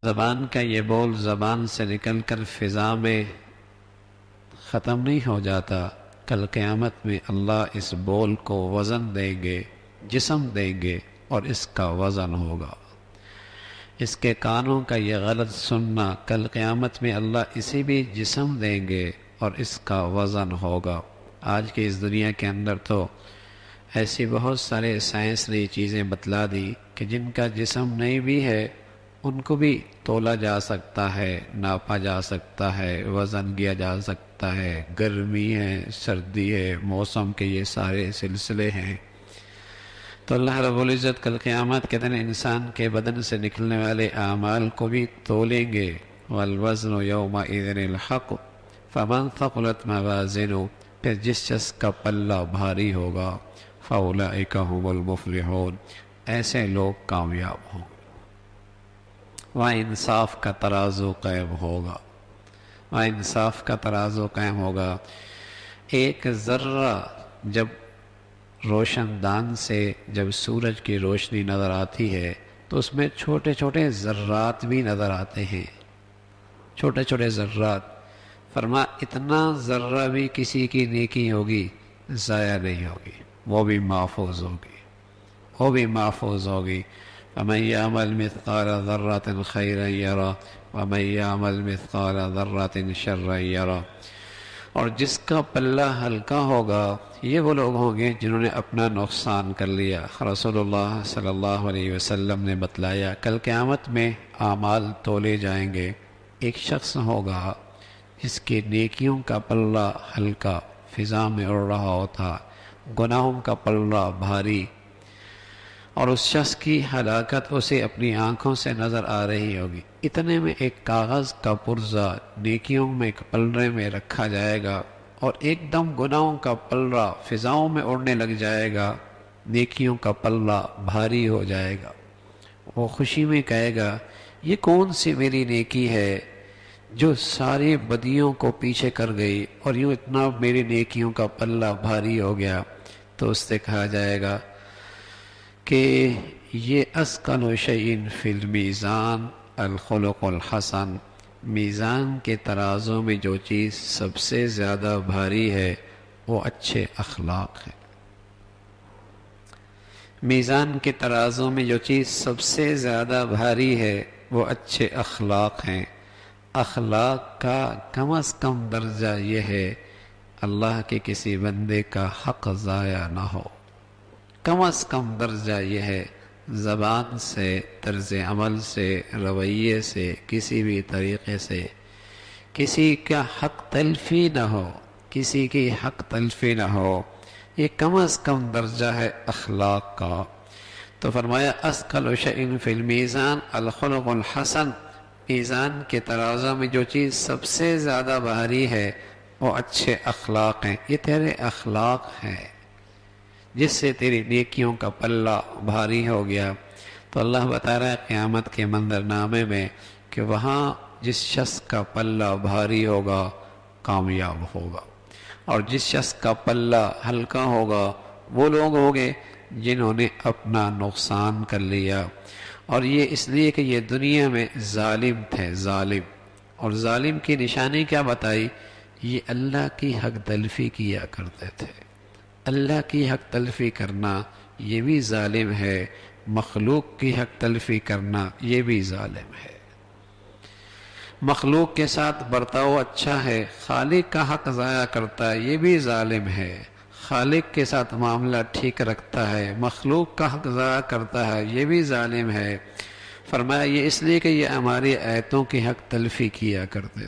زبان کا یہ بول زبان سے نکل کر فضا میں ختم نہیں ہو جاتا. کل قیامت میں اللہ اس بول کو وزن دیں گے، جسم دیں گے، اور اس کا وزن ہوگا. اس کے کانوں کا یہ غلط سننا، کل قیامت میں اللہ اسے بھی جسم دیں گے اور اس کا وزن ہوگا. آج کی اس دنیا کے اندر تو ایسی بہت سارے سائنس نے چیزیں بتلا دی کہ جن کا جسم نہیں بھی ہے ان کو بھی تولا جا سکتا ہے، ناپا جا سکتا ہے، وزن کیا جا سکتا ہے. گرمی ہے، سردی ہے، موسم کے یہ سارے سلسلے ہیں. تو اللہ رب العزت کل قیامت کے دن انسان کے بدن سے نکلنے والے اعمال کو بھی تولیں گے. والوزن یومئذ الحق فمن ثقلت موازینہ، پھر جس شخص کا پلہ بھاری ہوگا فاولئک هم المفلحون، ایسے لوگ کامیاب ہوں. وہاں انصاف کا ترازو قائم ہوگا، وہاں انصاف کا ترازو قائم ہوگا. ایک ذرہ جب روشن دان سے جب سورج کی روشنی نظر آتی ہے تو اس میں چھوٹے چھوٹے ذرات بھی نظر آتے ہیں، چھوٹے چھوٹے ذرات. فرما اتنا ذرہ بھی کسی کی نیکی ہوگی ضائع نہیں ہوگی، وہ بھی محفوظ ہوگی، وہ بھی محفوظ ہوگی. وَمَن يَعْمَلْ مِثْقَالَ ذَرَّةٍ خَيْرًا يَرَهُ وَمَن يَعْمَلْ مِثْقَالَ ذَرَّةٍ شَرًّا يَرَهُ. اور جس کا پلہ ہلکا ہوگا یہ وہ لوگ ہوں گے جنہوں نے اپنا نقصان کر لیا. رسول اللہ صلی اللہ علیہ وسلم نے بتلایا کل قیامت میں اعمال تولے جائیں گے. ایک شخص ہوگا جس کی نیکیوں کا پلہ ہلکا فضا میں اڑ رہا ہوتا، گناہوں کا پلہ بھاری، اور اس شخص کی ہلاکت اسے اپنی آنکھوں سے نظر آ رہی ہوگی. اتنے میں ایک کاغذ کا پرزہ نیکیوں میں ایک پلڑے میں رکھا جائے گا اور ایک دم گناہوں کا پلڑا فضاؤں میں اڑنے لگ جائے گا، نیکیوں کا پلڑا بھاری ہو جائے گا. وہ خوشی میں کہے گا یہ کون سی میری نیکی ہے جو ساری بدیوں کو پیچھے کر گئی اور یوں اتنا میری نیکیوں کا پلہ بھاری ہو گیا. تو اس سے کہا جائے گا کہ یہ اثقل شیء فی المیزان الخلق الحسن، میزان کے ترازو میں جو چیز سب سے زیادہ بھاری ہے وہ اچھے اخلاق ہیں. میزان کے ترازو میں جو چیز سب سے زیادہ بھاری ہے وہ اچھے اخلاق ہیں. اخلاق کا کم از کم درجہ یہ ہے اللہ کے کسی بندے کا حق ضائع نہ ہو. کم از کم درجہ یہ ہے زبان سے، طرز عمل سے، رویے سے، کسی بھی طریقے سے کسی کا حق تلفی نہ ہو، کسی کی حق تلفی نہ ہو. یہ کم از کم درجہ ہے اخلاق کا. تو فرمایا اثقل شیء فی المیزان الخلق الحسن، میزان کے ترازو میں جو چیز سب سے زیادہ بھاری ہے وہ اچھے اخلاق ہیں. یہ تیرے اخلاق ہیں جس سے تیری نیکیوں کا پلہ بھاری ہو گیا. تو اللہ بتا رہا ہے قیامت کے منظرنامے میں کہ وہاں جس شخص کا پلہ بھاری ہوگا کامیاب ہوگا، اور جس شخص کا پلہ ہلکا ہوگا وہ لوگ ہوں گے جنہوں نے اپنا نقصان کر لیا. اور یہ اس لیے کہ یہ دنیا میں ظالم تھے، ظالم. اور ظالم کی نشانی کیا بتائی؟ یہ اللہ کی حق تلفی کیا کرتے تھے. اللہ کی حق تلفی کرنا یہ بھی ظالم ہے، مخلوق کی حق تلفی کرنا یہ بھی ظالم ہے. مخلوق کے ساتھ برتاؤ اچھا ہے، خالق کا حق ضائع کرتا ہے یہ بھی ظالم ہے. خالق کے ساتھ معاملہ ٹھیک رکھتا ہے، مخلوق کا حق ضائع کرتا ہے یہ بھی ظالم ہے. فرمایا یہ اس لیے کہ یہ ہماری آیتوں کی حق تلفی کیا کرتے